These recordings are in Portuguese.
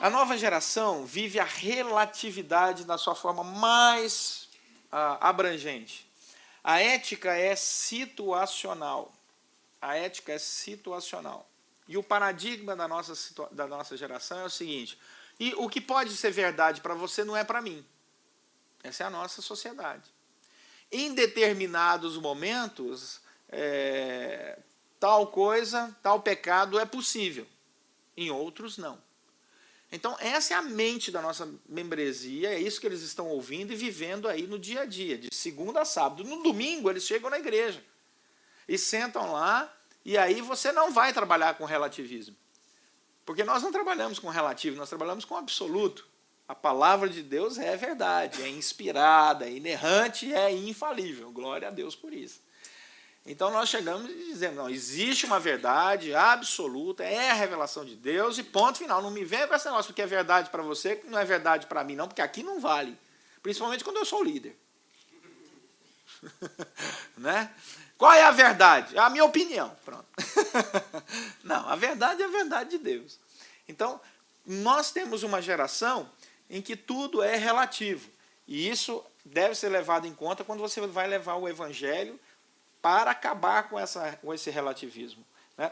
A nova geração vive a relatividade na sua forma mais abrangente. A ética é situacional. A ética é situacional. E o paradigma da nossa geração é o seguinte: e o que pode ser verdade para você não é para mim. Essa é a nossa sociedade. Em determinados momentos, tal coisa, tal pecado é possível. Em outros, não. Então, essa é a mente da nossa membresia, é isso que eles estão ouvindo e vivendo aí no dia a dia, de segunda a sábado. No domingo, eles chegam na igreja e sentam lá, e aí você não vai trabalhar com relativismo. Porque nós não trabalhamos com relativo, nós trabalhamos com absoluto. A palavra de Deus é verdade, é inspirada, é inerrante e é infalível. Glória a Deus por isso. Então nós chegamos e dizemos, não, existe uma verdade absoluta, é a revelação de Deus e ponto final. Não me venha com esse negócio que é verdade para você, que não é verdade para mim não, porque aqui não vale. Principalmente quando eu sou o líder. Né? Qual é a verdade? A minha opinião. Pronto. Não, a verdade é a verdade de Deus. Então, nós temos uma geração em que tudo é relativo. E isso deve ser levado em conta quando você vai levar o evangelho para acabar com esse relativismo.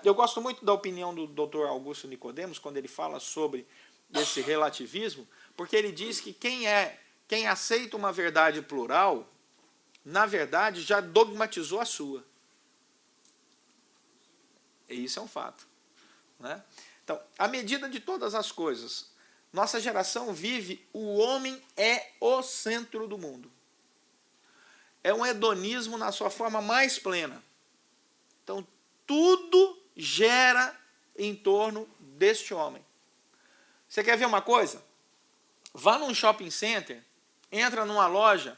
Eu gosto muito da opinião do Dr. Augusto Nicodemos, quando ele fala sobre esse relativismo, porque ele diz que quem aceita uma verdade plural, na verdade, já dogmatizou a sua. E isso é um fato. Então, à medida de todas as coisas, nossa geração vive, o homem é o centro do mundo. É um hedonismo na sua forma mais plena. Então, tudo gira em torno deste homem. Você quer ver uma coisa? Vá num shopping center, entra numa loja,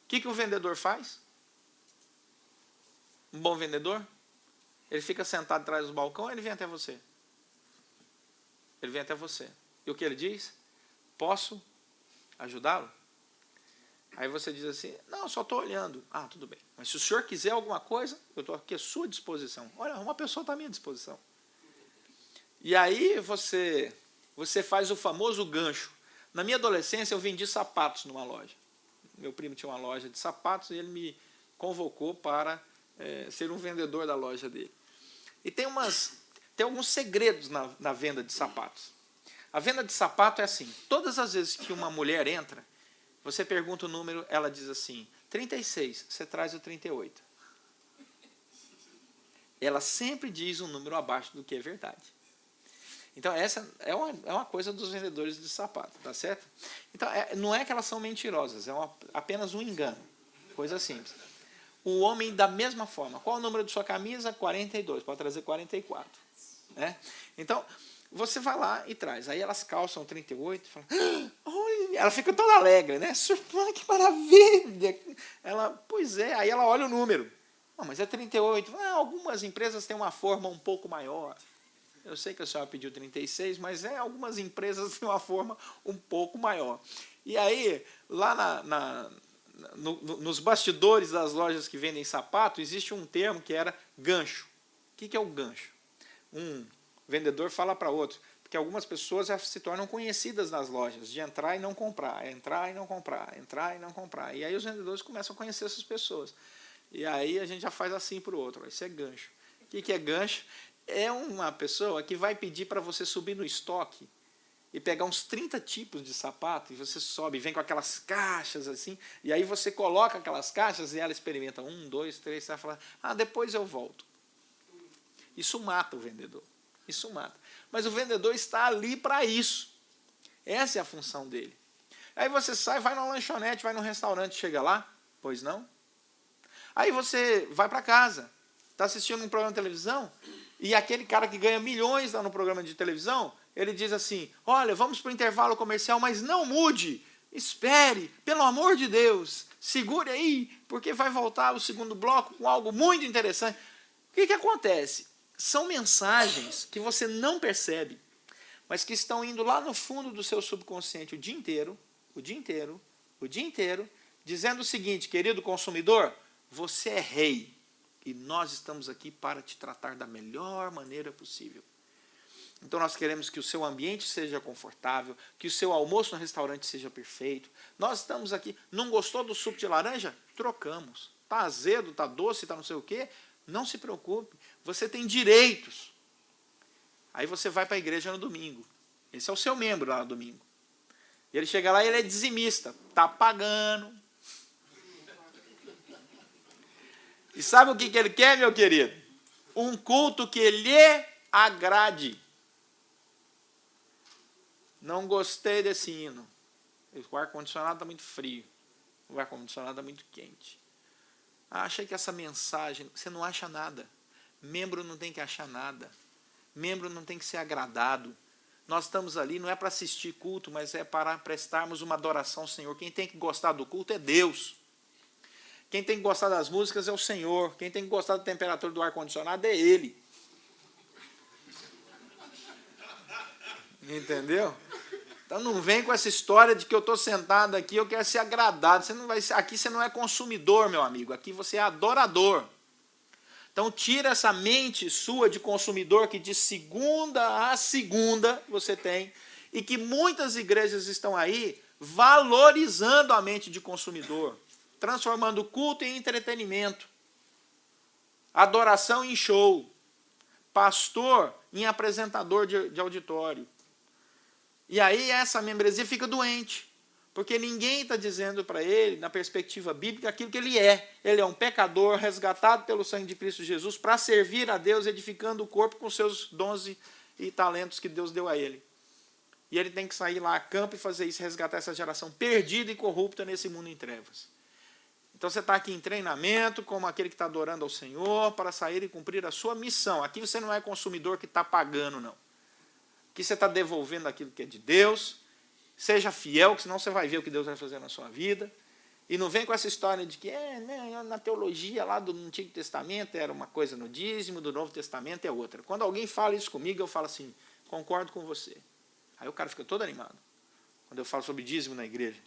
o que o vendedor faz? Um bom vendedor? Ele fica sentado atrás do balcão, ele vem até você. Ele vem até você. E o que ele diz? Posso ajudá-lo? Aí você diz assim, não, eu só estou olhando. Ah, tudo bem. Mas se o senhor quiser alguma coisa, eu estou aqui à sua disposição. Olha, uma pessoa está à minha disposição. E aí você faz o famoso gancho. Na minha adolescência, eu vendi sapatos numa loja. Meu primo tinha uma loja de sapatos e ele me convocou para ser um vendedor da loja dele. E tem alguns segredos na venda de sapatos. A venda de sapato é assim, todas as vezes que uma mulher entra, você pergunta o número, ela diz assim, 36, você traz o 38. Ela sempre diz um número abaixo do que é verdade. Então, essa é uma coisa dos vendedores de sapato, tá certo? Então, não é que elas são mentirosas, é apenas um engano. Coisa simples. O homem, da mesma forma. Qual é o número de sua camisa? 42, pode trazer 44. Então, você vai lá e traz. Aí elas calçam 38 e falam, olha, ela fica toda alegre, né? Surpresa, que maravilha! Ela, pois é, aí ela olha o número. Não, mas é 38. Algumas empresas têm uma forma um pouco maior. Eu sei que a senhora pediu 36, mas algumas empresas têm uma forma um pouco maior. E aí, lá nos bastidores das lojas que vendem sapato, existe um termo que era gancho. O que é o gancho? Um vendedor fala para outro, porque algumas pessoas já se tornam conhecidas nas lojas, de entrar e não comprar, entrar e não comprar, entrar e não comprar. E aí os vendedores começam a conhecer essas pessoas. E aí a gente já faz assim para o outro, isso é gancho. O que é gancho? É uma pessoa que vai pedir para você subir no estoque e pegar uns 30 tipos de sapato, e você sobe, vem com aquelas caixas assim, e aí você coloca aquelas caixas e ela experimenta 1, 2, 3, você vai falar, depois eu volto. Isso mata o vendedor. Isso mata. Mas o vendedor está ali para isso. Essa é a função dele. Aí você sai, vai numa lanchonete, vai num restaurante, chega lá, pois não? Aí você vai para casa, está assistindo um programa de televisão, e aquele cara que ganha milhões lá no programa de televisão, ele diz assim, olha, vamos para o intervalo comercial, mas não mude, espere, pelo amor de Deus, segure aí, porque vai voltar o segundo bloco com algo muito interessante. O que acontece? São mensagens que você não percebe, mas que estão indo lá no fundo do seu subconsciente o dia inteiro, dizendo o seguinte, querido consumidor, você é rei e nós estamos aqui para te tratar da melhor maneira possível. Então nós queremos que o seu ambiente seja confortável, que o seu almoço no restaurante seja perfeito. Nós estamos aqui, não gostou do suco de laranja? Trocamos. Está azedo, está doce, está não sei o quê? Não se preocupe, você tem direitos. Aí você vai para a igreja no domingo. Esse é o seu membro lá no domingo. E ele chega lá e ele é dizimista, está pagando. E sabe o que ele quer, meu querido? Um culto que lhe agrade. Não gostei desse hino. O ar-condicionado está muito frio. O ar-condicionado está muito quente. Achei que essa mensagem... Você não acha nada. Membro não tem que achar nada. Membro não tem que ser agradado. Nós estamos ali, não é para assistir culto, mas é para prestarmos uma adoração ao Senhor. Quem tem que gostar do culto é Deus. Quem tem que gostar das músicas é o Senhor. Quem tem que gostar da temperatura do ar-condicionado é Ele. Entendeu? Então não vem com essa história de que eu estou sentado aqui, eu quero ser agradado. Você não vai ser, aqui você não é consumidor, meu amigo. Aqui você é adorador. Então tira essa mente sua de consumidor que de segunda a segunda você tem. E que muitas igrejas estão aí valorizando a mente de consumidor. Transformando o culto em entretenimento. Adoração em show. Pastor em apresentador de auditório. E aí essa membresia fica doente, porque ninguém está dizendo para ele, na perspectiva bíblica, aquilo que ele é. Ele é um pecador resgatado pelo sangue de Cristo Jesus para servir a Deus, edificando o corpo com seus dons e talentos que Deus deu a ele. E ele tem que sair lá a campo e fazer isso, resgatar essa geração perdida e corrupta nesse mundo em trevas. Então você está aqui em treinamento, como aquele que está adorando ao Senhor, para sair e cumprir a sua missão. Aqui você não é consumidor que está pagando, não. Que você está devolvendo aquilo que é de Deus, seja fiel, que senão você vai ver o que Deus vai fazer na sua vida, e não vem com essa história de que na teologia lá do Antigo Testamento era uma coisa no dízimo, do Novo Testamento é outra. Quando alguém fala isso comigo, eu falo assim, concordo com você. Aí o cara fica todo animado, quando eu falo sobre dízimo na igreja,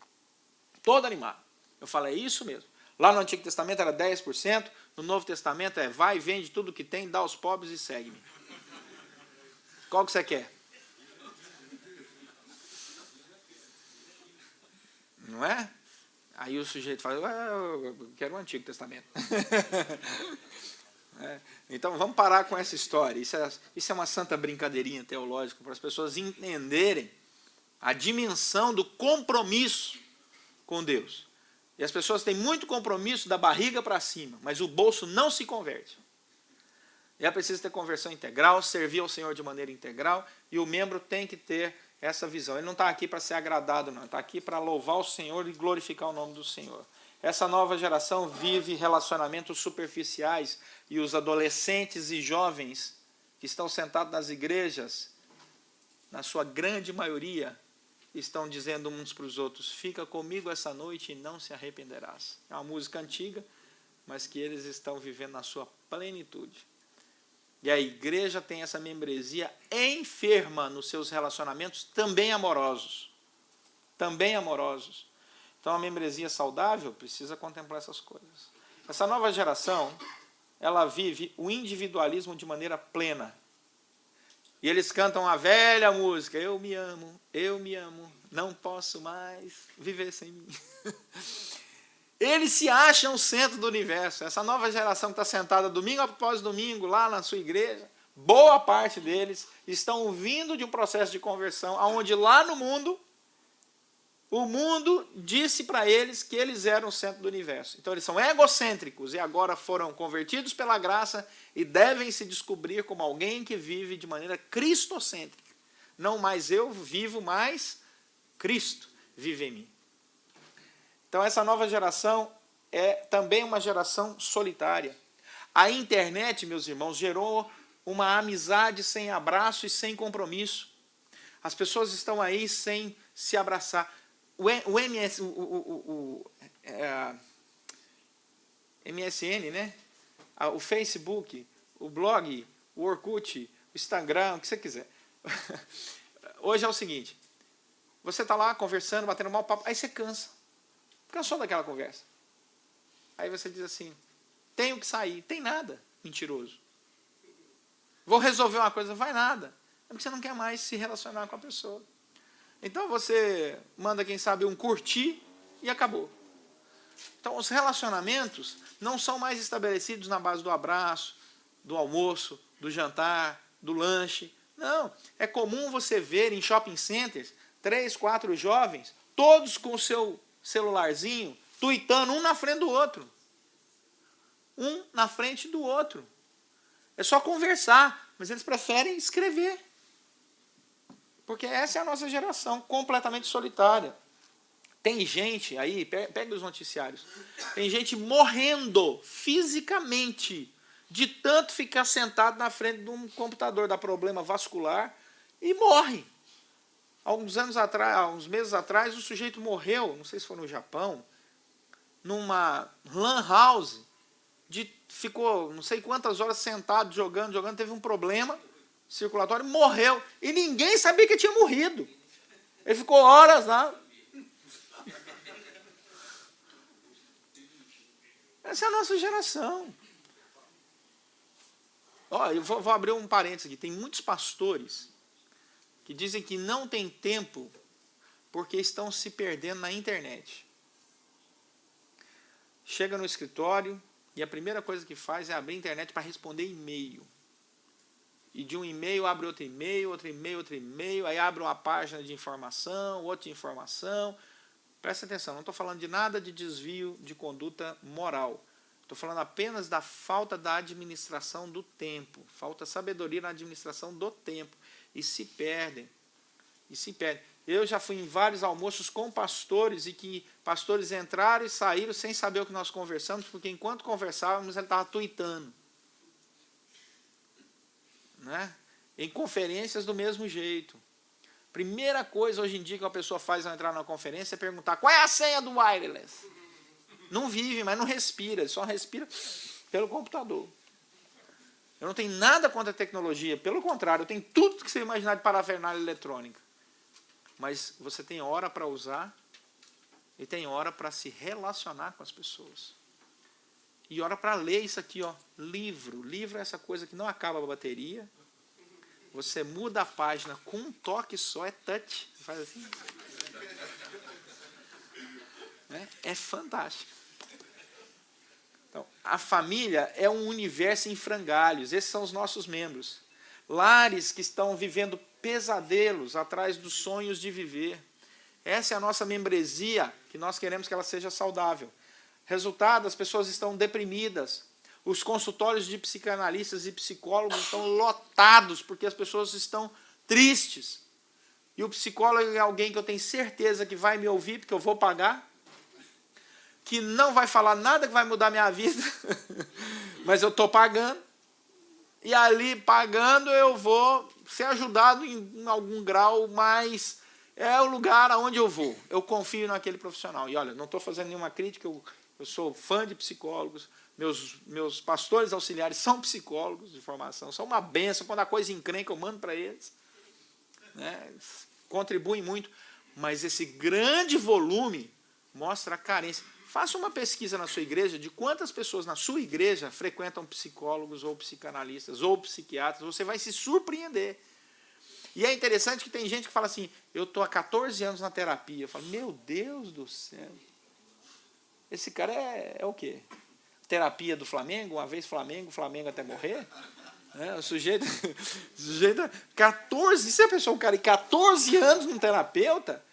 todo animado. Eu falo, é isso mesmo. Lá no Antigo Testamento era 10%, no Novo Testamento é vai, vende tudo que tem, dá aos pobres e segue-me. Qual que você quer? Não é? Aí o sujeito fala, eu quero o Antigo Testamento. Então vamos parar com essa história. Isso é uma santa brincadeirinha teológica para as pessoas entenderem a dimensão do compromisso com Deus. E as pessoas têm muito compromisso da barriga para cima, mas o bolso não se converte. E é preciso ter conversão integral, servir ao Senhor de maneira integral, e o membro tem que ter essa visão. Ele não está aqui para ser agradado, não. Ele está aqui para louvar o Senhor e glorificar o nome do Senhor. Essa nova geração vive relacionamentos superficiais e os adolescentes e jovens que estão sentados nas igrejas, na sua grande maioria, estão dizendo uns para os outros, fica comigo essa noite e não se arrependerás. É uma música antiga, mas que eles estão vivendo na sua plenitude. E a igreja tem essa membresia enferma nos seus relacionamentos, também amorosos. Também amorosos. Então, a membresia saudável precisa contemplar essas coisas. Essa nova geração, ela vive o individualismo de maneira plena. E eles cantam a velha música, eu me amo, não posso mais viver sem mim. Eles se acham o centro do universo. Essa nova geração que está sentada domingo após domingo lá na sua igreja, boa parte deles estão vindo de um processo de conversão, onde lá no mundo, o mundo disse para eles que eles eram o centro do universo. Então eles são egocêntricos e agora foram convertidos pela graça e devem se descobrir como alguém que vive de maneira cristocêntrica. Não mais eu vivo, mas Cristo vive em mim. Então essa nova geração é também uma geração solitária. A internet, meus irmãos, gerou uma amizade sem abraço e sem compromisso. As pessoas estão aí sem se abraçar. MSN, né? O Facebook, o blog, o Orkut, o Instagram, o que você quiser. Hoje é o seguinte, você está lá conversando, batendo um mau papo, aí você cansa. Cansou daquela conversa. Aí você diz assim, tenho que sair. Tem nada, mentiroso. Vou resolver uma coisa, vai nada. É porque você não quer mais se relacionar com a pessoa. Então você manda, quem sabe, um curtir e acabou. Então os relacionamentos não são mais estabelecidos na base do abraço, do almoço, do jantar, do lanche. Não, é comum você ver em shopping centers 3, 4 jovens, todos com o seu celularzinho, tuitando um na frente do outro. Um na frente do outro. É só conversar, mas eles preferem escrever. Porque essa é a nossa geração, completamente solitária. Tem gente aí, pega os noticiários, tem gente morrendo fisicamente de tanto ficar sentado na frente de um computador, dá problema vascular e morre. Há uns meses atrás, o sujeito morreu, não sei se foi no Japão, numa lan house, ficou não sei quantas horas sentado, jogando, teve um problema circulatório, morreu, e ninguém sabia que tinha morrido. Ele ficou horas lá. Essa é a nossa geração. Ó, eu vou abrir um parênteses aqui. Tem muitos pastores que dizem que não tem tempo porque estão se perdendo na internet. Chega no escritório e a primeira coisa que faz é abrir a internet para responder e-mail. E de um e-mail abre outro e-mail, aí abre uma página de informação, outra de informação. Presta atenção, não estou falando de nada de desvio de conduta moral. Estou falando apenas da falta da administração do tempo. Falta sabedoria na administração do tempo. E se perdem. Eu já fui em vários almoços com pastores e que pastores entraram e saíram sem saber o que nós conversamos, porque enquanto conversávamos ele estava tuitando. Né? Em conferências do mesmo jeito. Primeira coisa hoje em dia que uma pessoa faz ao entrar numa conferência é perguntar qual é a senha do wireless. Não vive, mas não respira, só respira pelo computador. Eu não tenho nada contra a tecnologia, pelo contrário, eu tenho tudo que você imaginar de parafernália eletrônica. Mas você tem hora para usar e tem hora para se relacionar com as pessoas. E hora para ler isso aqui, ó, livro. Livro é essa coisa que não acaba a bateria. Você muda a página com um toque só, é touch. Você faz assim. É fantástico. Então, a família é um universo em frangalhos. Esses são os nossos membros. Lares que estão vivendo pesadelos atrás dos sonhos de viver. Essa é a nossa membresia, que nós queremos que ela seja saudável. Resultado, as pessoas estão deprimidas. Os consultórios de psicanalistas e psicólogos estão lotados porque as pessoas estão tristes. E o psicólogo é alguém que eu tenho certeza que vai me ouvir, porque eu vou pagar, que não vai falar nada que vai mudar minha vida, mas eu estou pagando. E ali, pagando, eu vou ser ajudado em algum grau, mas é o lugar aonde eu vou. Eu confio naquele profissional. E olha, não estou fazendo nenhuma crítica, eu sou fã de psicólogos, meus pastores auxiliares são psicólogos de formação, são uma benção, quando a coisa encrenca eu mando para eles, né? Contribuem muito, mas esse grande volume mostra a carência. Faça uma pesquisa na sua igreja de quantas pessoas na sua igreja frequentam psicólogos ou psicanalistas ou psiquiatras, você vai se surpreender. E é interessante que tem gente que fala assim, eu estou há 14 anos na terapia. Eu falo, meu Deus do céu, esse cara é o quê? Terapia do Flamengo, uma vez Flamengo até morrer? O sujeito 14, se a pessoa, um cara de 14 anos num terapeuta,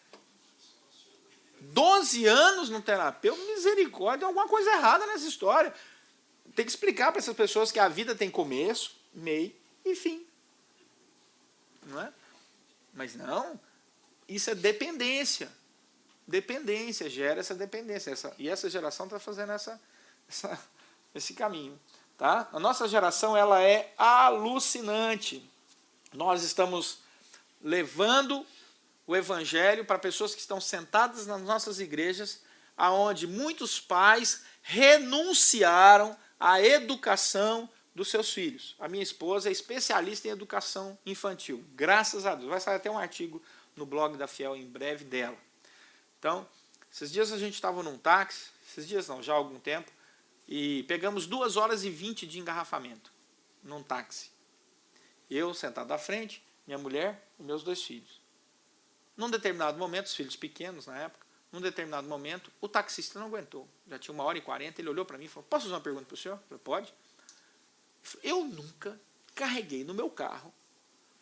12 anos num terapeuta, misericórdia, alguma coisa errada nessa história. Tem que explicar para essas pessoas que a vida tem começo, meio e fim. Não é? Mas não, isso é dependência. Dependência, gera essa dependência. E essa geração está fazendo esse caminho. Tá? A nossa geração ela é alucinante. Nós estamos levando o evangelho para pessoas que estão sentadas nas nossas igrejas, aonde muitos pais renunciaram à educação dos seus filhos. A minha esposa é especialista em educação infantil, graças a Deus. Vai sair até um artigo no blog da Fiel em breve dela. Então, esses dias a gente estava num táxi, esses dias não, já há algum tempo, e pegamos 2 horas e 20 de engarrafamento num táxi. Eu sentado à frente, minha mulher e meus 2 filhos. Num determinado momento, os filhos pequenos na época, num determinado momento, o taxista não aguentou. Já tinha 1h40, ele olhou para mim e falou, posso fazer uma pergunta para o senhor? Eu falei, pode. Eu nunca carreguei no meu carro,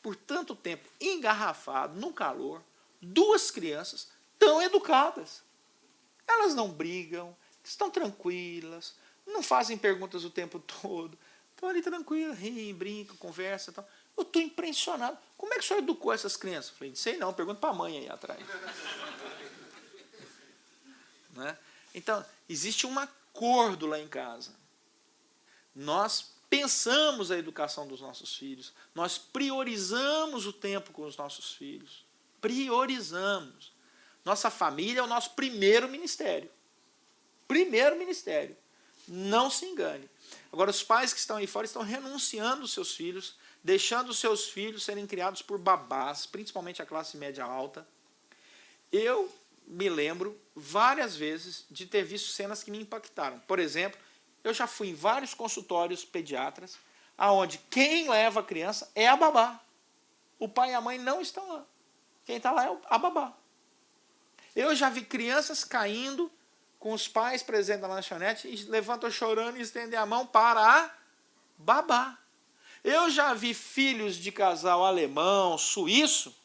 por tanto tempo, engarrafado, no calor, 2 crianças tão educadas. Elas não brigam, estão tranquilas, não fazem perguntas o tempo todo, estão ali tranquilas, riem, brincam, conversam e tal. Eu estou impressionado. Como é que o senhor educou essas crianças? Eu falei, não sei não, pergunta para a mãe aí atrás. Né? Então, existe um acordo lá em casa. Nós pensamos a educação dos nossos filhos, nós priorizamos o tempo com os nossos filhos. Priorizamos. Nossa família é o nosso primeiro ministério. Primeiro ministério. Não se engane. Agora, os pais que estão aí fora estão renunciando os seus filhos, deixando os seus filhos serem criados por babás, principalmente a classe média alta. Eu me lembro várias vezes de ter visto cenas que me impactaram. Por exemplo, eu já fui em vários consultórios pediatras, onde quem leva a criança é a babá. O pai e a mãe não estão lá. Quem está lá é a babá. Eu já vi crianças caindo com os pais presentes na lanchonete e levantam chorando e estendem a mão para a babá. Eu já vi filhos de casal alemão, suíço,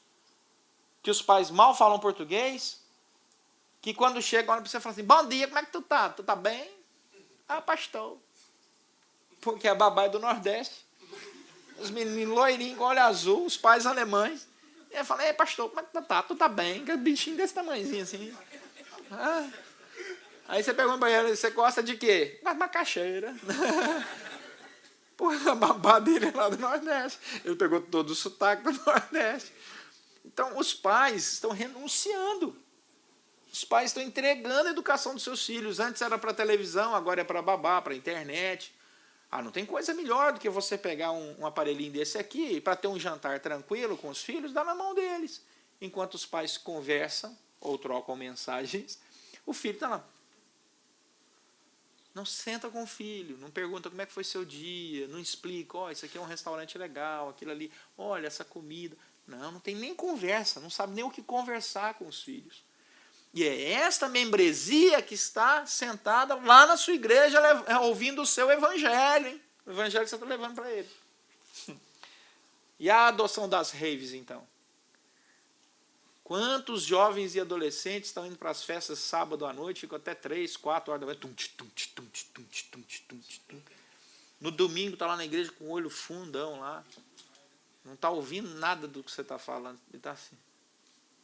que os pais mal falam português, que quando chegam, olham para você e falam assim, bom dia, como é que tu tá? Tu tá bem? Ah, pastor. Porque a babá é do Nordeste. Os meninos loirinhos com olho azul, os pais alemães. E eu falei, pastor, como é que tu tá? Tu tá bem? Que bichinho desse tamanhozinho assim. Ah. Aí você pergunta para ele, você gosta de quê? De macaxeira. Pô, a babá dele é lá do Nordeste. Ele pegou todo o sotaque do Nordeste. Então, os pais estão renunciando. Os pais estão entregando a educação dos seus filhos. Antes era para televisão, agora é para babá, para internet. Ah, não tem coisa melhor do que você pegar um aparelhinho desse aqui e para ter um jantar tranquilo com os filhos, dá na mão deles. Enquanto os pais conversam ou trocam mensagens, o filho está lá. Não senta com o filho, não pergunta como é que foi seu dia, não explica, ó, isso aqui é um restaurante legal, aquilo ali, olha essa comida. Não tem nem conversa, não sabe nem o que conversar com os filhos. E é esta membresia que está sentada lá na sua igreja, ouvindo o seu evangelho, hein? O evangelho que você está levando para ele. E a adoção das raves, então? Quantos jovens e adolescentes estão indo para as festas sábado à noite, ficam até 3, 4 horas da manhã. No domingo está lá na igreja com o olho fundão lá. Não está ouvindo nada do que você está falando. Ele está assim,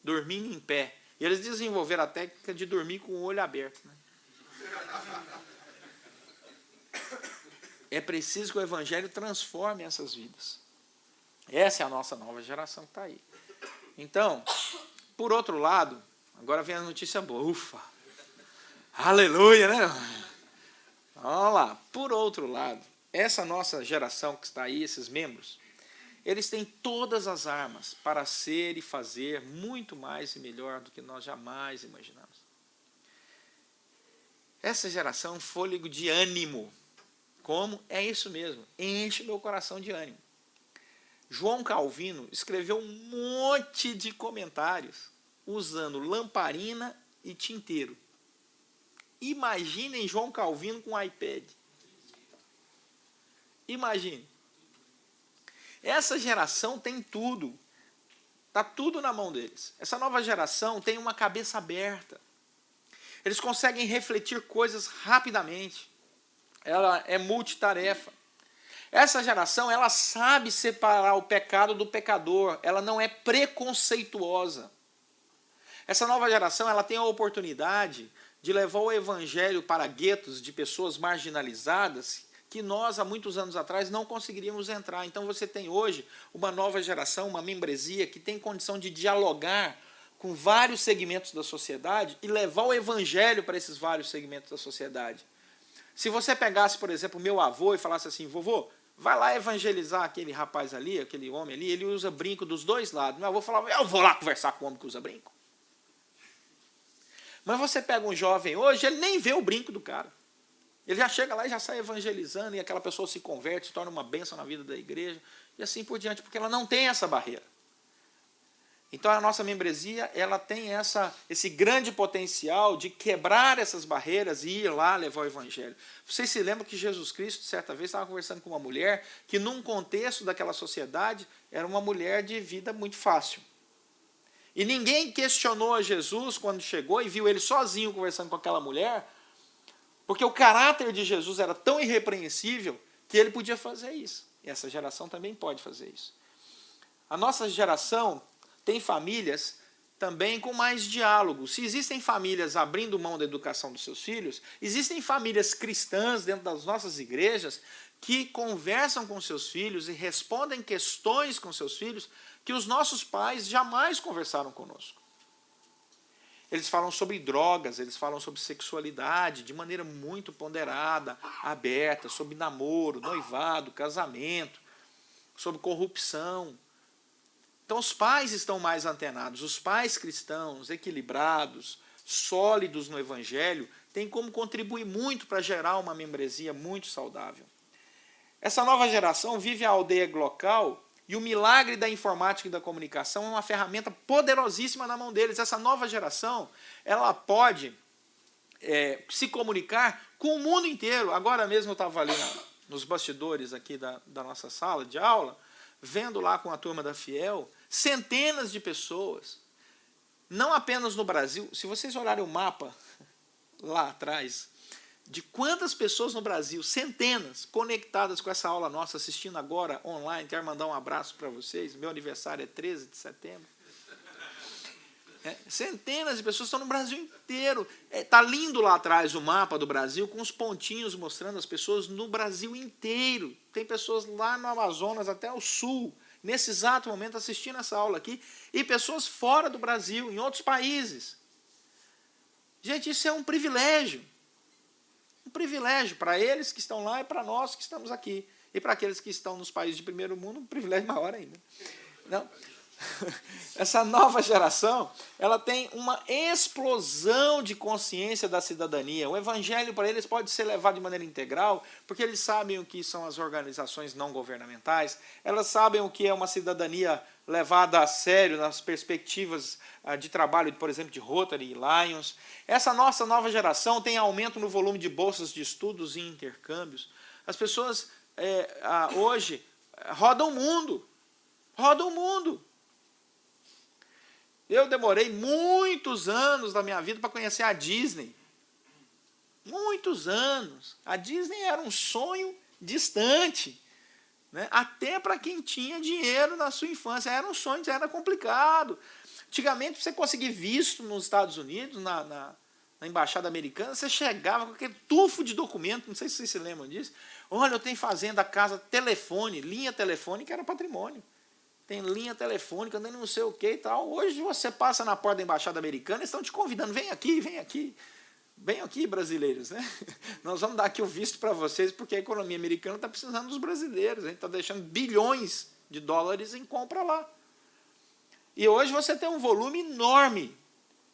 dormindo em pé. E eles desenvolveram a técnica de dormir com o olho aberto. Né? É preciso que o evangelho transforme essas vidas. Essa é a nossa nova geração que está aí. Então, por outro lado, agora vem a notícia boa. Ufa! Aleluia, né? Vamos lá. Por outro lado, essa nossa geração que está aí, esses membros, eles têm todas as armas para ser e fazer muito mais e melhor do que nós jamais imaginamos. Essa geração é um fôlego de ânimo. Como? É isso mesmo. Enche meu coração de ânimo. João Calvino escreveu um monte de comentários usando lamparina e tinteiro. Imaginem João Calvino com iPad. Imagine. Essa geração tem tudo. Está tudo na mão deles. Essa nova geração tem uma cabeça aberta. Eles conseguem refletir coisas rapidamente. Ela é multitarefa. Essa geração, ela sabe separar o pecado do pecador. Ela não é preconceituosa. Essa nova geração, ela tem a oportunidade de levar o evangelho para guetos de pessoas marginalizadas que nós, há muitos anos atrás, não conseguiríamos entrar. Então você tem hoje uma nova geração, uma membresia que tem condição de dialogar com vários segmentos da sociedade e levar o evangelho para esses vários segmentos da sociedade. Se você pegasse, por exemplo, meu avô e falasse assim, vovô, vai lá evangelizar aquele rapaz ali, aquele homem ali, ele usa brinco dos dois lados. Meu avô falava, eu vou lá conversar com o homem que usa brinco. Mas você pega um jovem hoje, ele nem vê o brinco do cara. Ele já chega lá e já sai evangelizando, e aquela pessoa se converte, se torna uma bênção na vida da igreja, e assim por diante, porque ela não tem essa barreira. Então a nossa membresia, ela tem esse grande potencial de quebrar essas barreiras e ir lá levar o evangelho. Vocês se lembram que Jesus Cristo, certa vez, estava conversando com uma mulher que, num contexto daquela sociedade, era uma mulher de vida muito fácil. E ninguém questionou a Jesus quando chegou e viu ele sozinho conversando com aquela mulher, porque o caráter de Jesus era tão irrepreensível que ele podia fazer isso. E essa geração também pode fazer isso. A nossa geração tem famílias também com mais diálogo. Se existem famílias abrindo mão da educação dos seus filhos, existem famílias cristãs dentro das nossas igrejas que conversam com seus filhos e respondem questões com seus filhos que os nossos pais jamais conversaram conosco. Eles falam sobre drogas, eles falam sobre sexualidade de maneira muito ponderada, aberta, sobre namoro, noivado, casamento, sobre corrupção. Então os pais estão mais antenados, os pais cristãos, equilibrados, sólidos no evangelho, têm como contribuir muito para gerar uma membresia muito saudável. Essa nova geração vive a aldeia local e o milagre da informática e da comunicação é uma ferramenta poderosíssima na mão deles. Essa nova geração, ela pode se comunicar com o mundo inteiro. Agora mesmo eu estava ali nos bastidores aqui da nossa sala de aula, vendo lá com a turma da Fiel, centenas de pessoas, não apenas no Brasil. Se vocês olharem o mapa lá atrás, de quantas pessoas no Brasil, centenas, conectadas com essa aula nossa, assistindo agora online, quero mandar um abraço para vocês, meu aniversário é 13 de setembro. Centenas de pessoas estão no Brasil inteiro. Está lindo lá atrás o mapa do Brasil, com os pontinhos mostrando as pessoas no Brasil inteiro. Tem pessoas lá no Amazonas até o sul, nesse exato momento, assistindo essa aula aqui, e pessoas fora do Brasil, em outros países. Gente, isso é um privilégio. Um privilégio para eles que estão lá e para nós que estamos aqui. E para aqueles que estão nos países de primeiro mundo, um privilégio maior ainda. Não? Essa nova geração, ela tem uma explosão de consciência da cidadania. O evangelho para eles pode ser levado de maneira integral, porque eles sabem o que são as organizações não governamentais, elas sabem o que é uma cidadania levada a sério nas perspectivas de trabalho, por exemplo, de Rotary e Lions. Essa nossa nova geração tem aumento no volume de bolsas de estudos e intercâmbios. As pessoas hoje rodam o mundo. Rodam o mundo. Eu demorei muitos anos da minha vida para conhecer a Disney. Muitos anos. A Disney era um sonho distante. Né? Até para quem tinha dinheiro na sua infância. Era um sonho, era complicado. Antigamente, para você conseguir visto nos Estados Unidos, na embaixada americana, você chegava com aquele tufo de documento, não sei se vocês se lembram disso. Olha, eu tenho fazenda, casa, telefone, linha telefônica era patrimônio. Tem linha telefônica, não sei o que e tal. Hoje você passa na porta da embaixada americana, eles estão te convidando, vem aqui, vem aqui. Vem aqui, brasileiros, né? Nós vamos dar aqui o visto para vocês, porque a economia americana está precisando dos brasileiros. A gente está deixando bilhões de dólares em compra lá. E hoje você tem um volume enorme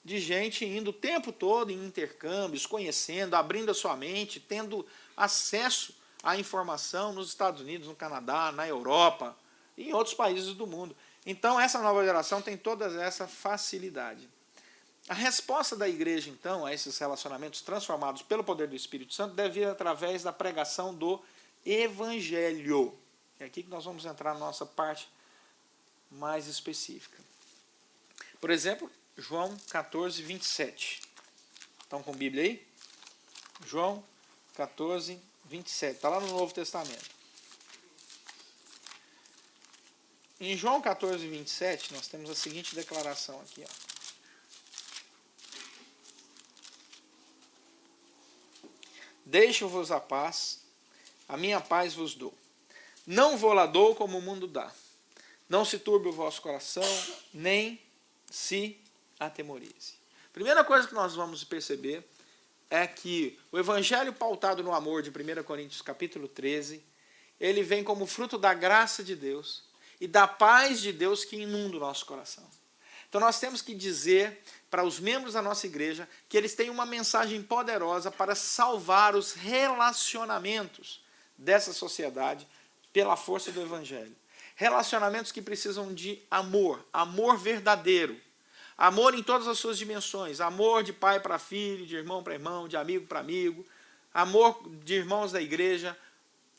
de gente indo o tempo todo em intercâmbios, conhecendo, abrindo a sua mente, tendo acesso à informação nos Estados Unidos, no Canadá, na Europa, e em outros países do mundo. Então, essa nova geração tem toda essa facilidade. A resposta da igreja, então, a esses relacionamentos transformados pelo poder do Espírito Santo deve vir através da pregação do Evangelho. É aqui que nós vamos entrar na nossa parte mais específica. Por exemplo, João 14, 27. Estão com a Bíblia aí? João 14, 27. Está lá no Novo Testamento. Em João 14, 27, nós temos a seguinte declaração aqui. Deixo-vos a paz, a minha paz vos dou. Não vou lá dou como o mundo dá. Não se turbe o vosso coração, nem se atemorize. Primeira coisa que nós vamos perceber é que o evangelho pautado no amor de 1 Coríntios capítulo 13, ele vem como fruto da graça de Deus e da paz de Deus que inunda o nosso coração. Então nós temos que dizer para os membros da nossa igreja que eles têm uma mensagem poderosa para salvar os relacionamentos dessa sociedade pela força do evangelho. Relacionamentos que precisam de amor, amor verdadeiro. Amor em todas as suas dimensões. Amor de pai para filho, de irmão para irmão, de amigo para amigo. Amor de irmãos da igreja.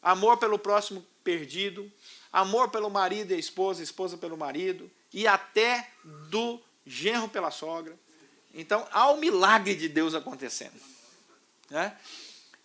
Amor pelo próximo perdido. Amor pelo marido e a esposa pelo marido. E até do genro pela sogra. Então, há o milagre de Deus acontecendo. Né?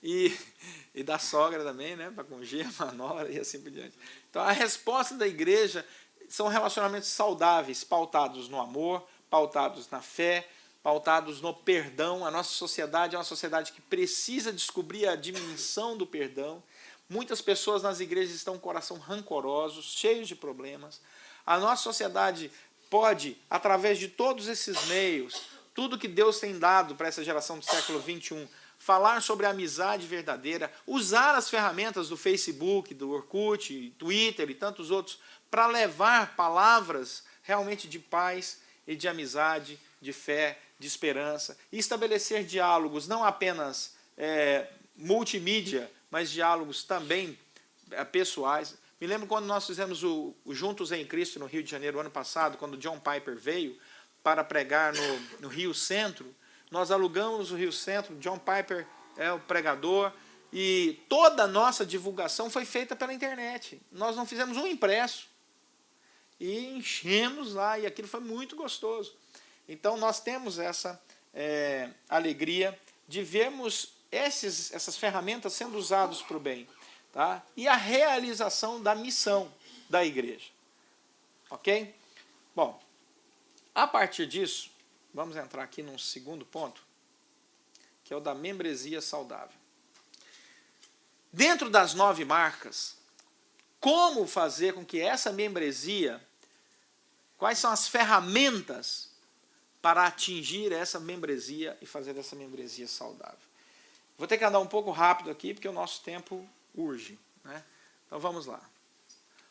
E da sogra também, né? Para com genro, a nora e assim por diante. Então, a resposta da igreja são relacionamentos saudáveis, pautados no amor, pautados na fé, pautados no perdão. A nossa sociedade é uma sociedade que precisa descobrir a dimensão do perdão. Muitas pessoas nas igrejas estão com o coração rancorosos, cheios de problemas. A nossa sociedade pode, através de todos esses meios, tudo que Deus tem dado para essa geração do século XXI, falar sobre a amizade verdadeira, usar as ferramentas do Facebook, do Orkut, Twitter e tantos outros, para levar palavras realmente de paz e de amizade, de fé, de esperança, e estabelecer diálogos não apenas multimídia, mas diálogos também pessoais. Me lembro quando nós fizemos o Juntos em Cristo no Rio de Janeiro, ano passado, quando John Piper veio para pregar no Rio Centro. Nós alugamos o Rio Centro, John Piper é o pregador, e toda a nossa divulgação foi feita pela internet. Nós não fizemos um impresso. E enchemos lá, e aquilo foi muito gostoso. Então, nós temos essa alegria de vermos essas ferramentas sendo usadas para o bem. Tá? E a realização da missão da igreja. Ok? Bom, a partir disso, vamos entrar aqui num segundo ponto, que é o da membresia saudável. Dentro das 9 marcas, como fazer com que essa membresia, quais são as ferramentas para atingir essa membresia e fazer essa membresia saudável? Vou ter que andar um pouco rápido aqui, porque o nosso tempo urge. Né? Então vamos lá.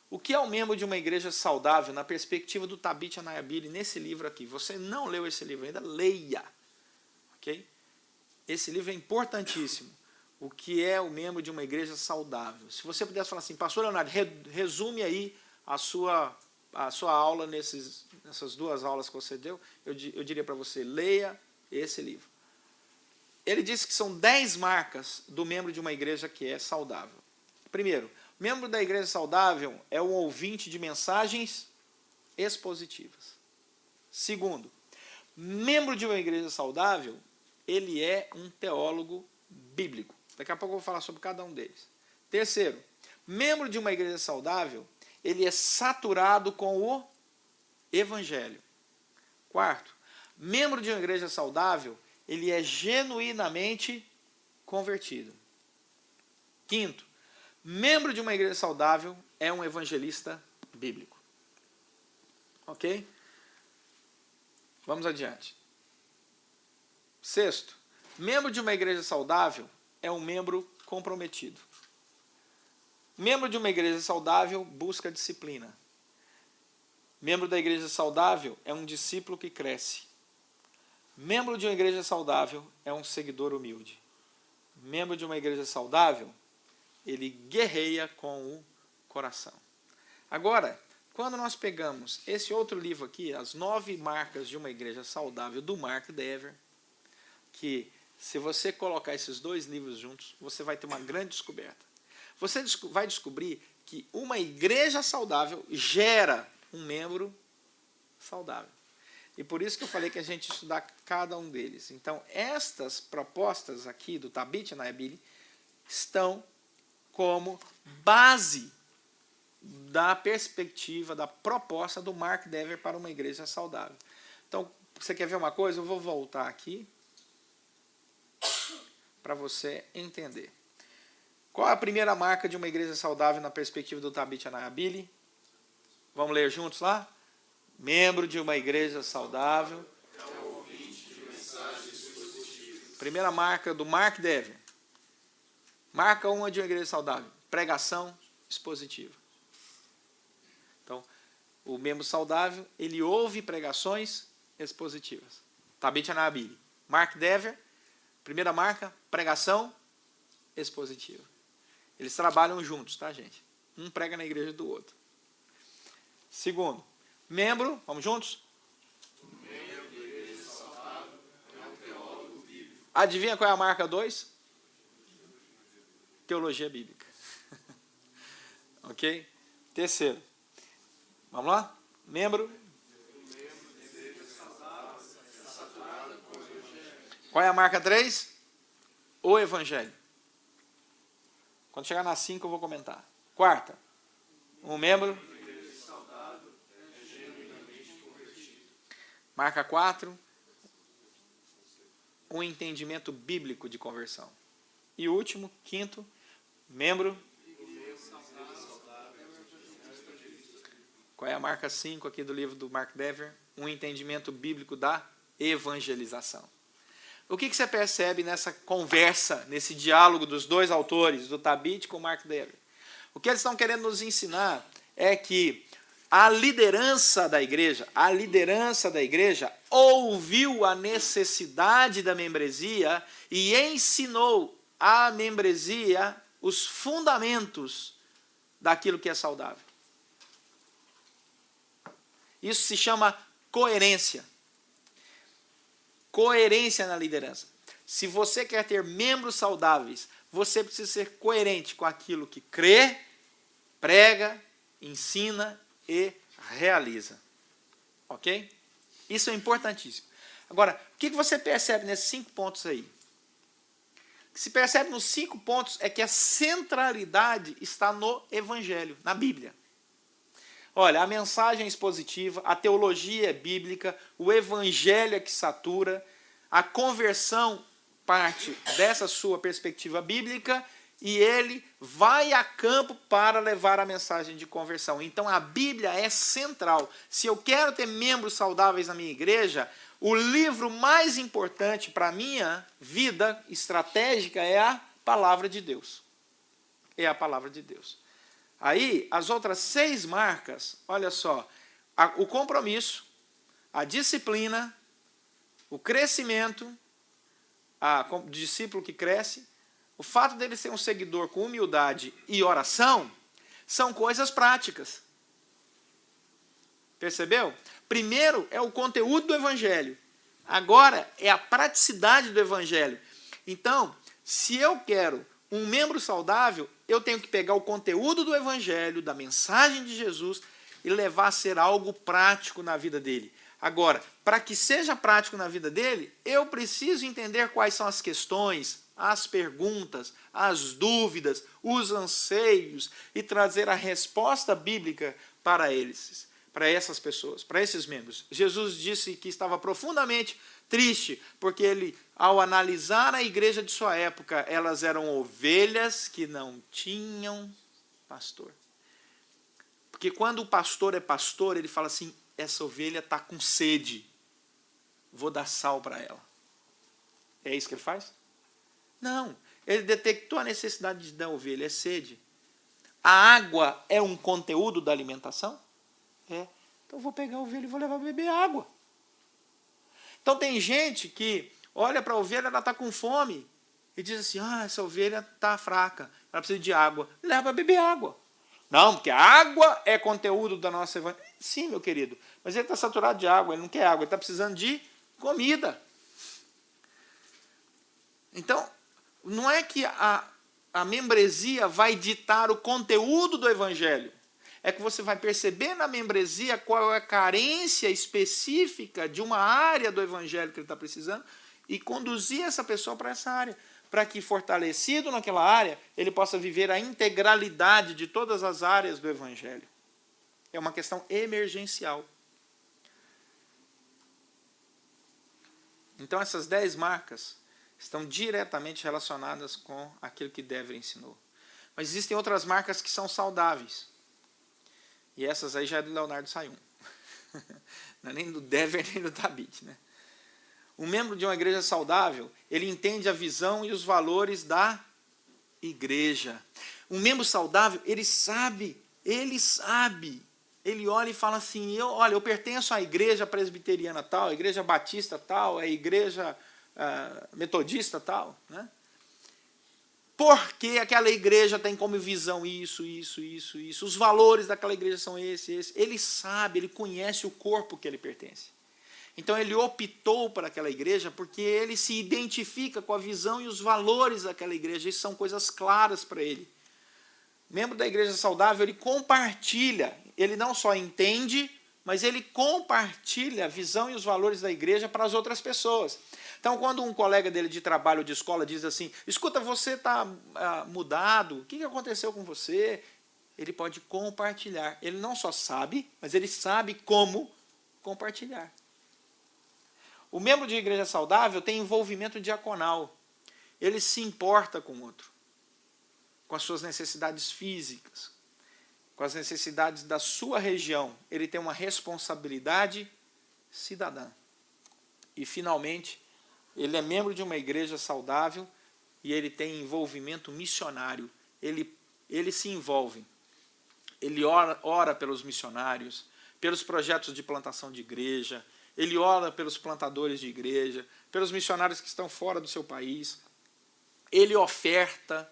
O que é um membro de uma igreja saudável na perspectiva do Thabit Anyabwile nesse livro aqui? Você não leu esse livro ainda? Leia. Okay? Esse livro é importantíssimo. O que é o membro de uma igreja saudável? Se você pudesse falar assim, pastor Leonardo, resume aí a sua aula nessas 2 aulas que você deu, eu diria para você, leia esse livro. Ele diz que são 10 marcas do membro de uma igreja que é saudável. Primeiro, membro da igreja saudável é um ouvinte de mensagens expositivas. Segundo, membro de uma igreja saudável, ele é um teólogo bíblico. Daqui a pouco eu vou falar sobre cada um deles. Terceiro, membro de uma igreja saudável, ele é saturado com o evangelho. Quarto, membro de uma igreja saudável, ele é genuinamente convertido. Quinto, membro de uma igreja saudável é um evangelista bíblico. Ok? Vamos adiante. Sexto, membro de uma igreja saudável é um membro comprometido. Membro de uma igreja saudável busca disciplina. Membro da igreja saudável é um discípulo que cresce. Membro de uma igreja saudável é um seguidor humilde. Membro de uma igreja saudável, ele guerreia com o coração. Agora, quando nós pegamos esse outro livro aqui, As 9 Marcas de uma Igreja Saudável, do Mark Dever, que se você colocar esses 2 livros juntos, você vai ter uma grande descoberta. Você vai descobrir que uma igreja saudável gera um membro saudável. E por isso que eu falei que a gente estudar cada um deles. Então, estas propostas aqui do Thabit Anyabwile estão como base da perspectiva, da proposta do Mark Dever para uma igreja saudável. Então, você quer ver uma coisa? Eu vou voltar aqui para você entender. Qual é a primeira marca de uma igreja saudável na perspectiva do Thabit Anyabwile? Vamos ler juntos lá? Membro de uma igreja saudável. Primeira marca do Mark Dever. Marca 1 de uma igreja saudável. Pregação expositiva. Então, o membro saudável, ele ouve pregações expositivas. Thabit Anyabwile. Mark Dever. Primeira marca, pregação expositiva. Eles trabalham juntos, tá, gente? Um prega na igreja do outro. Segundo, membro, vamos juntos? Adivinha qual é a marca 2? Teologia bíblica. Ok? Terceiro, vamos lá? Membro. Qual é a marca 3? O Evangelho. Quando chegar na 5 eu vou comentar. Quarta, um membro. Marca 4, um entendimento bíblico de conversão. E último, quinto, membro. Qual é a marca 5 aqui do livro do Mark Dever? Um entendimento bíblico da evangelização. O que você percebe nessa conversa, nesse diálogo dos dois autores, do Tabit com o Mark Dever? O que eles estão querendo nos ensinar é que a liderança da igreja ouviu a necessidade da membresia e ensinou à membresia os fundamentos daquilo que é saudável. Isso se chama coerência. Coerência na liderança. Se você quer ter membros saudáveis, você precisa ser coerente com aquilo que crê, prega, ensina e realiza. Ok? Isso é importantíssimo. Agora, o que você percebe nesses 5 pontos aí? O que se percebe nos 5 pontos é que a centralidade está no Evangelho, na Bíblia. Olha, a mensagem é expositiva, a teologia é bíblica, o Evangelho é que satura, a conversão parte dessa sua perspectiva bíblica e ele vai a campo para levar a mensagem de conversão. Então a Bíblia é central. Se eu quero ter membros saudáveis na minha igreja, o livro mais importante para a minha vida estratégica é a Palavra de Deus. É a Palavra de Deus. Aí, as outras 6 marcas, olha só, o compromisso, a disciplina, o crescimento, o discípulo que cresce, o fato dele ser um seguidor com humildade e oração, são coisas práticas. Percebeu? Primeiro é o conteúdo do Evangelho. Agora é a praticidade do Evangelho. Então, se eu quero um membro saudável, eu tenho que pegar o conteúdo do Evangelho, da mensagem de Jesus, e levar a ser algo prático na vida dele. Agora, para que seja prático na vida dele, eu preciso entender quais são as questões, as perguntas, as dúvidas, os anseios, e trazer a resposta bíblica para eles, para essas pessoas, para esses membros. Jesus disse que estava profundamente triste, porque ele, ao analisar a igreja de sua época, elas eram ovelhas que não tinham pastor. Porque quando o pastor é pastor, ele fala assim, essa ovelha está com sede, vou dar sal para ela. É isso que ele faz? Não, ele detectou a necessidade da ovelha, é sede. A água é um conteúdo da alimentação? É. Então eu vou pegar a ovelha e vou levar para beber água. Então tem gente que olha para a ovelha, ela está com fome, e diz assim, essa ovelha está fraca, ela precisa de água. Leva para beber água. Não, porque a água é conteúdo da nossa evangelho. Sim, meu querido, mas ele está saturado de água, ele não quer água, ele está precisando de comida. Então, não é que a membresia vai ditar o conteúdo do Evangelho. É que você vai perceber na membresia qual é a carência específica de uma área do Evangelho que ele está precisando e conduzir essa pessoa para essa área, para que, fortalecido naquela área, ele possa viver a integralidade de todas as áreas do Evangelho. É uma questão emergencial. Então, essas 10 marcas estão diretamente relacionadas com aquilo que Dever ensinou. Mas existem outras marcas que são saudáveis. E essas aí já é do Leonardo Sayum. Não é nem do Dever, nem do Tabit, né? Um membro de uma igreja saudável, ele entende a visão e os valores da igreja. Um membro saudável, ele sabe, ele olha e fala assim, eu pertenço à igreja presbiteriana tal, à igreja batista tal, à igreja metodista tal, né? porque aquela igreja tem como visão isso, os valores daquela igreja são esse. Ele sabe, ele conhece o corpo que ele pertence. Então ele optou por aquela igreja porque ele se identifica com a visão e os valores daquela igreja. Isso são coisas claras para ele. Membro da igreja saudável, ele compartilha, ele não só entende, mas ele compartilha a visão e os valores da igreja para as outras pessoas. Então, quando um colega dele de trabalho ou de escola diz assim, escuta, você está mudado, o que aconteceu com você? Ele pode compartilhar. Ele não só sabe, mas ele sabe como compartilhar. O membro de igreja saudável tem envolvimento diaconal. Ele se importa com o outro, com as suas necessidades físicas, com as necessidades da sua região. Ele tem uma responsabilidade cidadã. E, finalmente, ele é membro de uma igreja saudável e ele tem envolvimento missionário. Ele se envolve. Ele ora pelos missionários, pelos projetos de plantação de igreja, ele ora pelos plantadores de igreja, pelos missionários que estão fora do seu país. Ele oferta,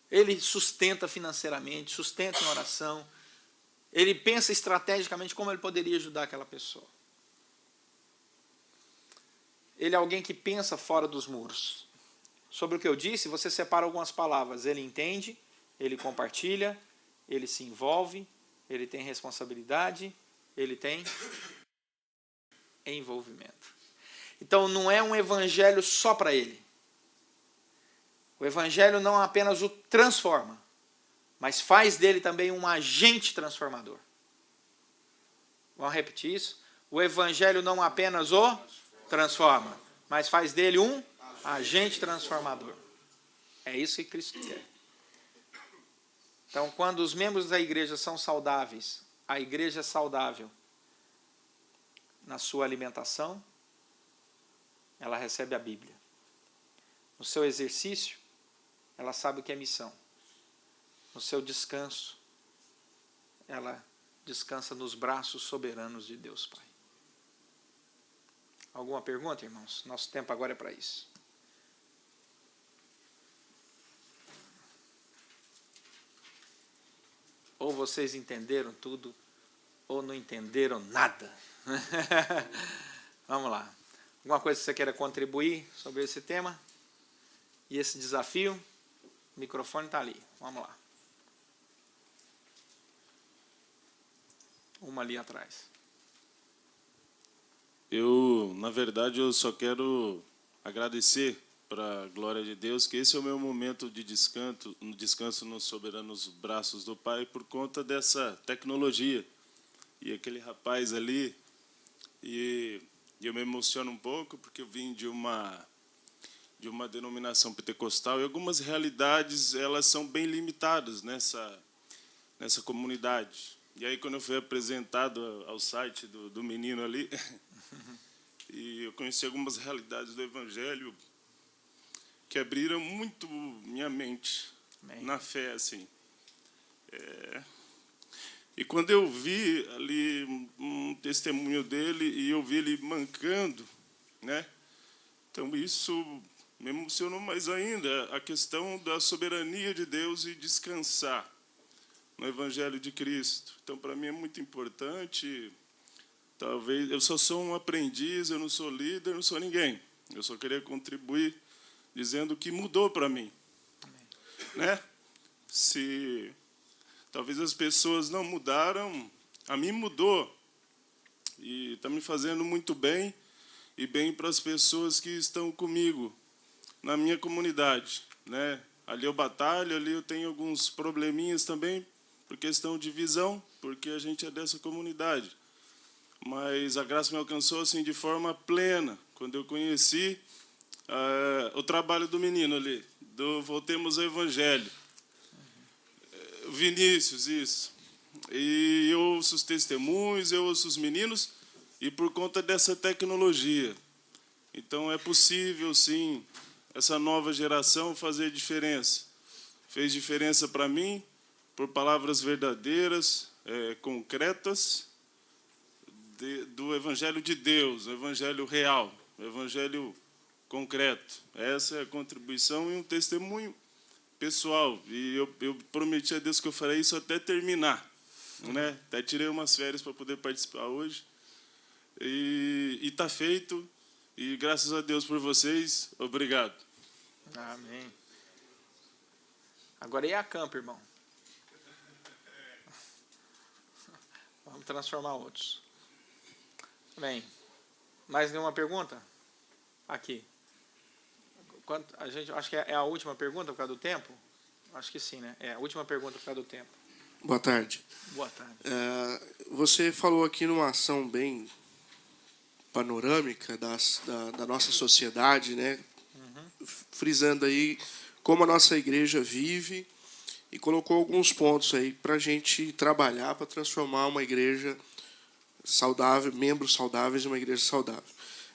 ele sustenta financeiramente, sustenta em oração, ele pensa estrategicamente como ele poderia ajudar aquela pessoa. Ele é alguém que pensa fora dos muros. Sobre o que eu disse, você separa algumas palavras. Ele entende, ele compartilha, ele se envolve, ele tem responsabilidade, ele tem envolvimento. Então não é um evangelho só para ele. O evangelho não apenas o transforma, mas faz dele também um agente transformador. Vamos repetir isso? O evangelho não apenas o transforma, mas faz dele um agente transformador. É isso que Cristo quer. Então, quando os membros da igreja são saudáveis, a igreja é saudável na sua alimentação, ela recebe a Bíblia. No seu exercício, ela sabe o que é missão. No seu descanso, ela descansa nos braços soberanos de Deus Pai. Alguma pergunta, irmãos? Nosso tempo agora é para isso. Ou vocês entenderam tudo, ou não entenderam nada. Vamos lá. Alguma coisa que você queira contribuir sobre esse tema? E esse desafio? O microfone está ali. Vamos lá. Uma ali atrás. Na verdade, eu só quero agradecer para a glória de Deus que esse é o meu momento de descanso nos soberanos braços do Pai por conta dessa tecnologia. E aquele rapaz ali, e eu me emociono um pouco porque eu vim de uma denominação pentecostal e algumas realidades elas são bem limitadas nessa comunidade. E aí, quando eu fui apresentado ao site do menino ali, e eu conheci algumas realidades do Evangelho que abriram muito minha mente. Amém. Na fé, assim. E quando eu vi ali um testemunho dele e eu vi ele mancando, né? Então isso me emocionou mais ainda, a questão da soberania de Deus e descansar no Evangelho de Cristo. Então, para mim é muito importante. Talvez eu só sou um aprendiz, eu não sou líder, não sou ninguém. Eu só queria contribuir dizendo que mudou para mim. Amém. Né? Se talvez as pessoas não mudaram, a mim mudou. E está me fazendo muito bem e bem para as pessoas que estão comigo na minha comunidade, né? Ali eu batalho, ali eu tenho alguns probleminhas também por questão de visão, porque a gente é dessa comunidade. Mas a graça me alcançou assim de forma plena quando eu conheci o trabalho do menino ali, do Voltemos ao Evangelho. Vinícius, isso. E eu ouço os testemunhos, eu ouço os meninos, e por conta dessa tecnologia. Então é possível, sim, essa nova geração fazer diferença. Fez diferença para mim, por palavras verdadeiras, concretas, do Evangelho de Deus, o Evangelho real, o Evangelho concreto. Essa é a contribuição e um testemunho pessoal, e eu prometi a Deus que eu farei isso até terminar, né? Até tirei umas férias para poder participar hoje. E está feito. E graças a Deus por vocês. Obrigado. Amém. Agora é a campo, irmão. Vamos transformar outros. Bem, mais nenhuma pergunta? Aqui. A gente, acho que é a última pergunta por causa do tempo? Acho que sim, né? É a última pergunta por causa do tempo. Boa tarde. Boa tarde. Você falou aqui numa ação bem panorâmica da nossa sociedade, né? Frisando aí como a nossa igreja vive e colocou alguns pontos aí para a gente trabalhar para transformar uma igreja saudável, membros saudáveis em uma igreja saudável.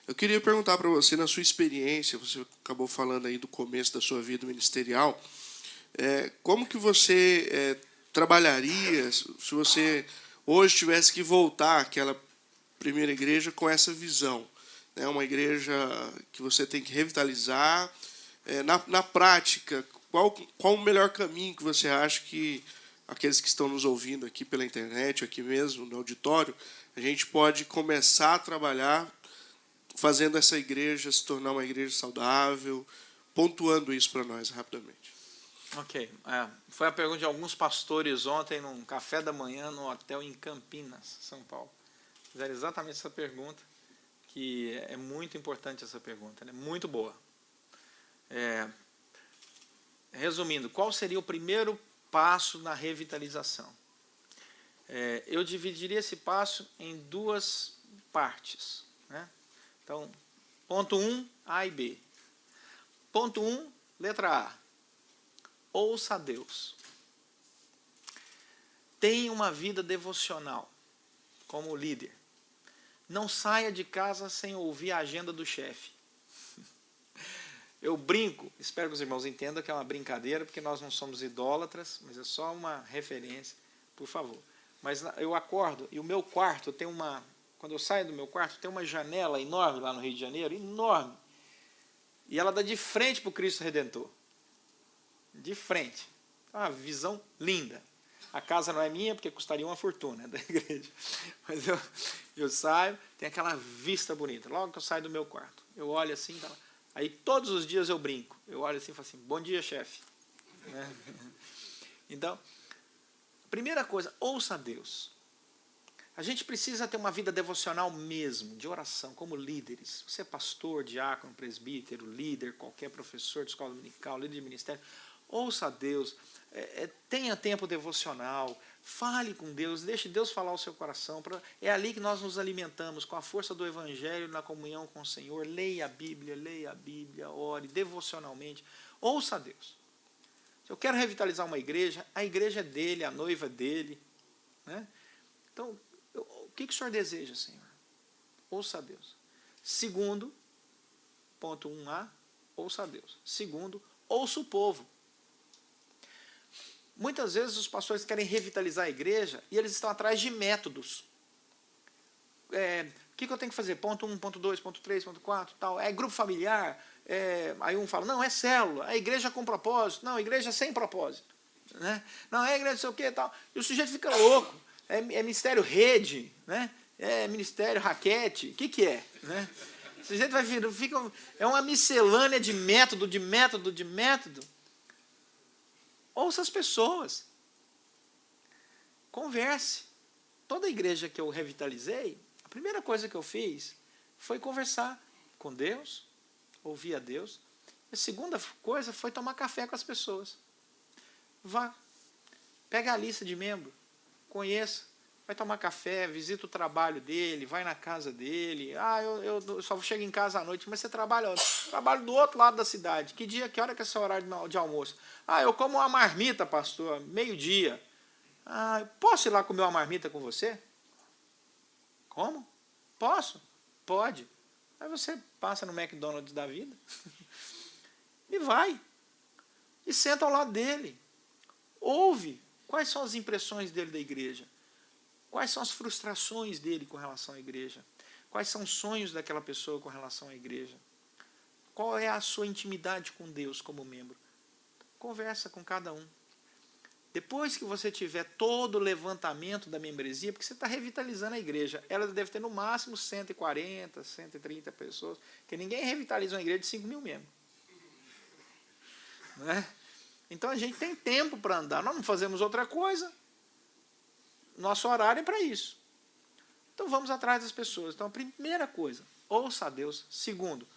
Eu queria perguntar para você, na sua experiência, você acabou falando aí do começo da sua vida ministerial, como que você trabalharia se você hoje tivesse que voltar àquela primeira igreja com essa visão, né? Uma igreja que você tem que revitalizar. Na prática, qual o melhor caminho que você acha que aqueles que estão nos ouvindo aqui pela internet, aqui mesmo no auditório, a gente pode começar a trabalhar fazendo essa igreja se tornar uma igreja saudável, pontuando isso para nós rapidamente? Ok. Foi a pergunta de alguns pastores ontem num café da manhã no hotel em Campinas, São Paulo. Fizeram exatamente essa pergunta, que é muito importante essa pergunta, né? Muito boa. Resumindo, qual seria o primeiro passo na revitalização? Eu dividiria esse passo em duas partes, né? Então, ponto 1, A e B. Ponto 1, letra A. Ouça a Deus. Tenha uma vida devocional como líder. Não saia de casa sem ouvir a agenda do chefe. Eu brinco, espero que os irmãos entendam que é uma brincadeira, porque nós não somos idólatras, mas é só uma referência, por favor. Mas eu acordo e o meu quarto tem uma... Quando eu saio do meu quarto, tem uma janela enorme lá no Rio de Janeiro, enorme. E ela dá de frente para o Cristo Redentor. De frente. Uma visão linda. A casa não é minha, porque custaria uma fortuna da igreja. Mas eu saio, tem aquela vista bonita. Logo que eu saio do meu quarto, eu olho assim, tá lá. Aí todos os dias eu brinco. Eu olho assim e falo assim, bom dia, chefe. Né? Então, primeira coisa, ouça a Deus. A gente precisa ter uma vida devocional mesmo, de oração, como líderes. Você é pastor, diácono, presbítero, líder, qualquer professor de escola dominical, líder de ministério. Ouça a Deus, tenha tempo devocional, fale com Deus, deixe Deus falar ao seu coração. É ali que nós nos alimentamos, com a força do Evangelho, na comunhão com o Senhor. Leia a Bíblia, ore devocionalmente. Ouça a Deus. Se eu quero revitalizar uma igreja, a igreja é dele, a noiva é dele. Né? Então, o que o Senhor deseja, Senhor? Ouça a Deus. Segundo, ponto 1A, ouça a Deus. Segundo, ouça o povo. Muitas vezes os pastores querem revitalizar a igreja e eles estão atrás de métodos. O que eu tenho que fazer? Ponto 1, ponto 2, ponto 3, ponto 4, tal. É grupo familiar. Aí um fala, não, é célula. É igreja com propósito. Não, igreja sem propósito. Né? Não, é igreja não sei o que tal. E o sujeito fica louco. É ministério rede, né? É ministério raquete. O que é? Né? O sujeito vai vir, é uma miscelânea de método. Ouça as pessoas. Converse. Toda igreja que eu revitalizei, a primeira coisa que eu fiz foi conversar com Deus, ouvir a Deus. A segunda coisa foi tomar café com as pessoas. Vá. Pega a lista de membros. Conheça. Vai tomar café, visita o trabalho dele, vai na casa dele. Eu só chego em casa à noite, mas você trabalha onde? Trabalho do outro lado da cidade. Que hora que é seu horário de almoço? Eu como uma marmita, pastor, meio-dia. Posso ir lá comer uma marmita com você? Como? Posso? Pode. Aí você passa no McDonald's da vida e vai. E senta ao lado dele. Ouve quais são as impressões dele da igreja. Quais são as frustrações dele com relação à igreja? Quais são os sonhos daquela pessoa com relação à igreja? Qual é a sua intimidade com Deus como membro? conversa com cada um. Depois que você tiver todo o levantamento da membresia, porque você está revitalizando a igreja, ela deve ter no máximo 140, 130 pessoas, porque ninguém revitaliza uma igreja de 5 mil membros. Não é? Então a gente tem tempo para andar, nós não fazemos outra coisa, nosso horário é para isso. Então vamos atrás das pessoas. Então a primeira coisa, ouça a Deus. Segundo,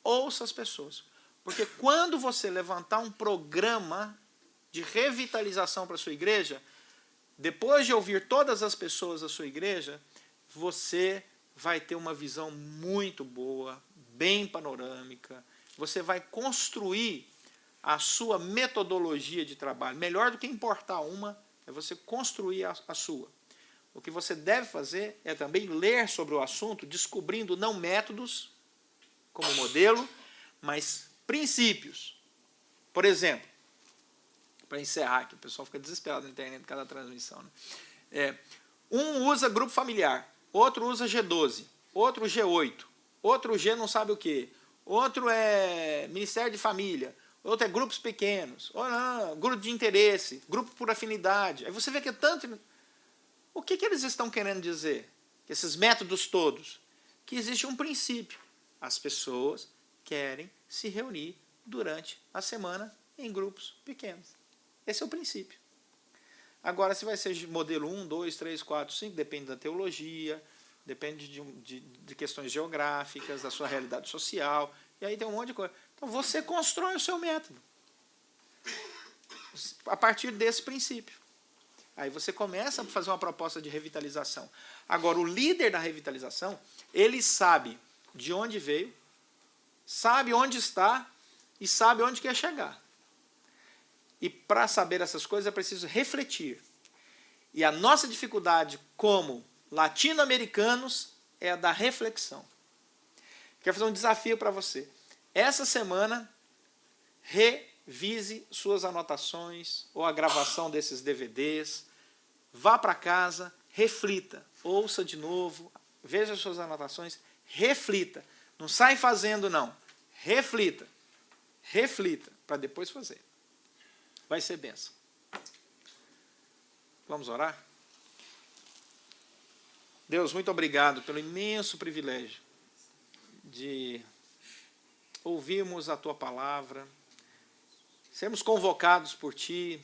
ouça as pessoas. Porque quando você levantar um programa de revitalização para a sua igreja, depois de ouvir todas as pessoas da sua igreja, você vai ter uma visão muito boa, bem panorâmica. Você vai construir a sua metodologia de trabalho. Melhor do que importar uma, é você construir a sua. O que você deve fazer é também ler sobre o assunto, descobrindo não métodos como modelo, mas princípios. Por exemplo, para encerrar aqui, o pessoal fica desesperado na internet por cada transmissão, né? Um usa grupo familiar, outro usa G12, outro G8, outro G não sabe o quê, outro é Ministério de Família, outro é grupos pequenos, ou não, grupo de interesse, grupo por afinidade. Aí você vê que é tanto... O que eles estão querendo dizer? Que esses métodos todos, que existe um princípio. As pessoas querem se reunir durante a semana em grupos pequenos. Esse é o princípio. Agora, se vai ser modelo 1, 2, 3, 4, 5, depende da teologia, depende de questões geográficas, da sua realidade social, e aí tem um monte de coisa. Então, você constrói o seu método a partir desse princípio. Aí você começa a fazer uma proposta de revitalização. Agora, o líder da revitalização, ele sabe de onde veio, sabe onde está e sabe onde quer chegar. E para saber essas coisas é preciso refletir. E a nossa dificuldade como latino-americanos é a da reflexão. Quero fazer um desafio para você. Essa semana, revise suas anotações ou a gravação desses DVDs. Vá para casa, reflita, ouça de novo, veja suas anotações, reflita. Não sai fazendo, não. Reflita. Reflita, para depois fazer. Vai ser bênção. Vamos orar? Deus, muito obrigado pelo imenso privilégio de ouvirmos a Tua palavra, sermos convocados por Ti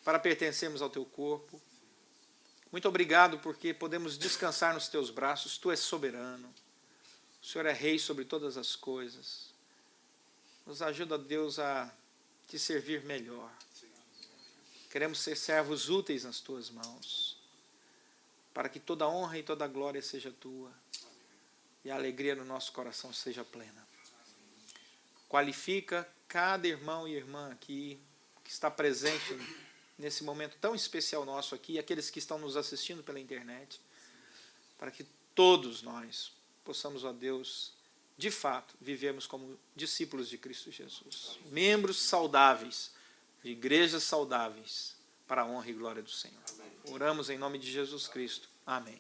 para pertencermos ao Teu corpo. Muito obrigado porque podemos descansar nos Teus braços. Tu és soberano. O Senhor é rei sobre todas as coisas. Nos ajuda, Deus, a Te servir melhor. Queremos ser servos úteis nas Tuas mãos, para que toda honra e toda glória seja Tua e a alegria no nosso coração seja plena. Qualifica cada irmão e irmã aqui que está presente nesse momento tão especial nosso aqui, e aqueles que estão nos assistindo pela internet, para que todos nós possamos, ó Deus, de fato, vivermos como discípulos de Cristo Jesus, membros saudáveis, de igrejas saudáveis, para a honra e glória do Senhor. Oramos em nome de Jesus Cristo. Amém.